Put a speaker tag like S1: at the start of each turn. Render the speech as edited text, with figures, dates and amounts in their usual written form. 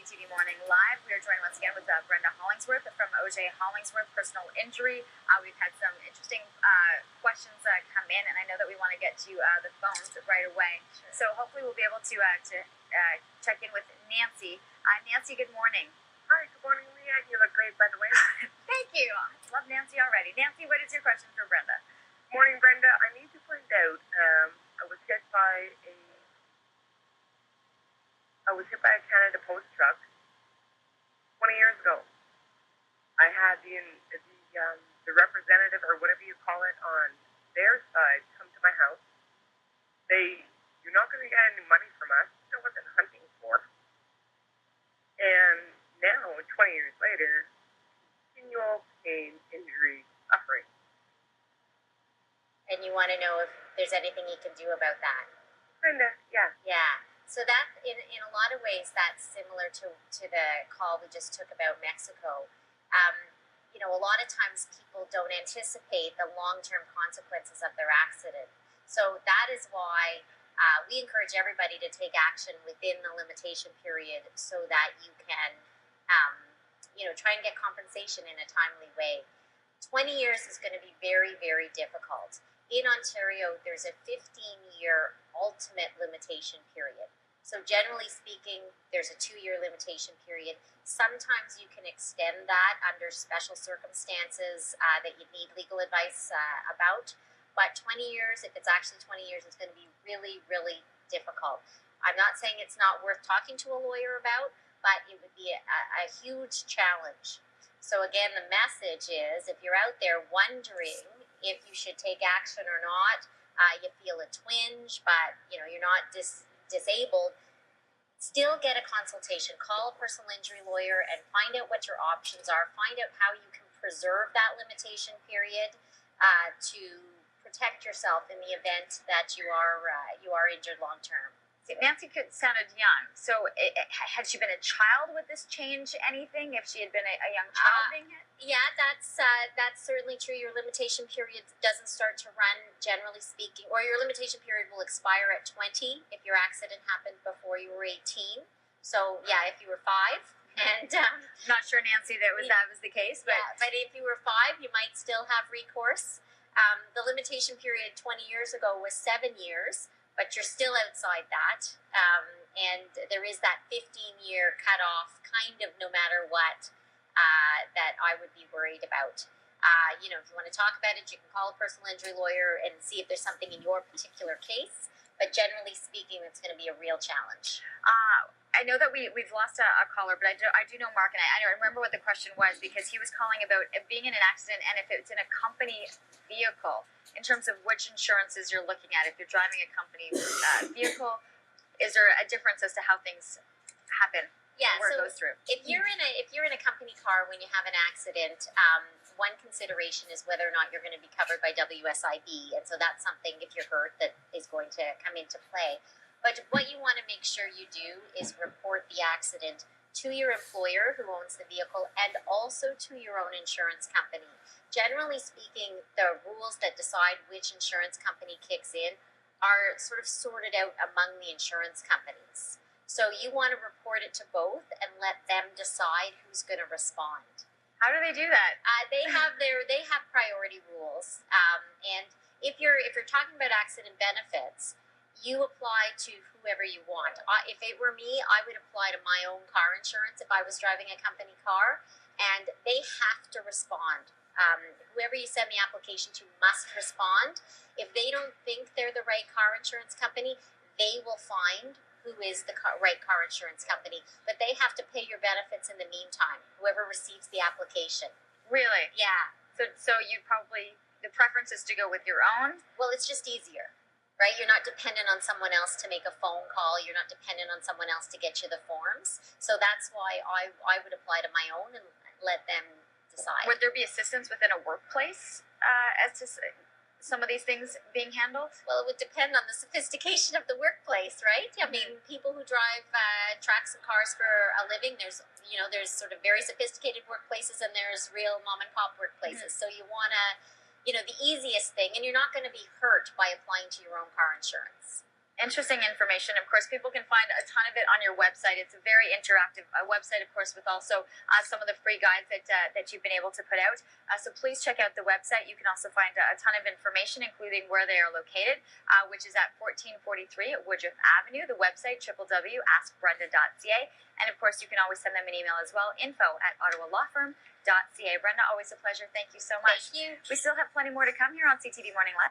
S1: CTV Morning Live. We are joined once again with Brenda Hollingsworth from OJ Hollingsworth Personal Injury. We've had some interesting questions come in, and I know that we want to get to the phones right away. Sure. So hopefully we'll be able to check in with Nancy. Nancy, good morning.
S2: Hi, good morning, Leah. You look great, by the way.
S1: Thank you. Love Nancy already. Nancy, what is your question for Brenda?
S2: Morning, Brenda. I need to find out. I was hit by a Canada Post truck 20 years ago. I had the representative, or whatever you call it, on their side come to my house. You're not going to get any money from us. I wasn't hunting for. And now, 20 years later, continual pain, injury, suffering.
S3: And you want to know if there's anything you can do about that?
S2: Kinda, yeah.
S3: Yeah. So that, in a lot of ways, that's similar to the call we just took about Mexico. A lot of times people don't anticipate the long-term consequences of their accident. So that is why we encourage everybody to take action within the limitation period so that you can, try and get compensation in a timely way. 20 years is going to be very, very difficult. In Ontario, there's a 15-year ultimate limitation period. So generally speaking, there's a 2-year limitation period. Sometimes you can extend that under special circumstances that you need legal advice about. But 20 years, if it's actually 20 years, it's going to be really, really difficult. I'm not saying it's not worth talking to a lawyer about, but it would be a huge challenge. So again, the message is, if you're out there wondering if you should take action or not, you feel a twinge, but you're not disabled, still get a consultation. Call a personal injury lawyer and find out what your options are. Find out how you can preserve that limitation period to protect yourself in the event that you are injured long term.
S1: Nancy sounded young. So had she been a child, would this change anything if she had been a young child being hit?
S3: Yeah, that's certainly true. Your limitation period doesn't start to run, generally speaking, or your limitation period will expire at 20 if your accident happened before you were 18. So yeah, if you were 5, and
S1: not sure, Nancy, that was the case, but
S3: yeah, but if you were 5, you might still have recourse. The limitation period 20 years ago was 7 years. But you're still outside that, and there is that 15-year cutoff, kind of no matter what, that I would be worried about. If you want to talk about it, you can call a personal injury lawyer and see if there's something in your particular case. But generally speaking, it's going to be a real challenge.
S1: I know that we've lost a caller, but I do know Mark, and I remember what the question was, because he was calling about being in an accident and if it's in a company vehicle, in terms of which insurances you're looking at. If you're driving a company vehicle, is there a difference as to how things happen?
S3: Yeah,
S1: where
S3: so
S1: it goes through.
S3: If you're in a company car when you have an accident, one consideration is whether or not you're going to be covered by WSIB, and so that's something, if you're hurt, that is going to come into play. But what you want to make sure you do is report the accident to your employer who owns the vehicle and also to your own insurance company. Generally speaking, the rules that decide which insurance company kicks in are sort of sorted out among the insurance companies. So you want to report it to both and let them decide who's going to respond.
S1: How do they do that?
S3: They have priority rules, and if you're talking about accident benefits, you apply to whoever you want. If it were me, I would apply to my own car insurance if I was driving a company car, and they have to respond. Whoever you send the application to must respond. If they don't think they're the right car insurance company, they will find who is the right car insurance company. But they have to pay your benefits in the meantime, whoever receives the application.
S1: Really?
S3: Yeah.
S1: So you probably, the preference is to go with your own?
S3: Well, it's just easier, right? You're not dependent on someone else to make a phone call. You're not dependent on someone else to get you the forms. So that's why I would apply to my own and let them decide.
S1: Would there be assistance within a workplace as to some of these things being handled?
S3: Well, it would depend on the sophistication of the workplace, right? I mean, people who drive trucks and cars for a living, there's sort of very sophisticated workplaces and there's real mom and pop workplaces. So you want to, the easiest thing, and you're not going to be hurt by applying to your own car insurance.
S1: Interesting information. Of course, people can find a ton of it on your website. It's a very interactive website, of course, with also some of the free guides that you've been able to put out. So please check out the website. You can also find a ton of information, including where they are located, which is at 1443 Woodruff Avenue. The website, www.askbrenda.ca. And of course, you can always send them an email as well, info@ottawalawfirm.ca. Brenda, always a pleasure. Thank you so much.
S3: Thank you.
S1: We still have plenty more to come here on CTV Morning Live.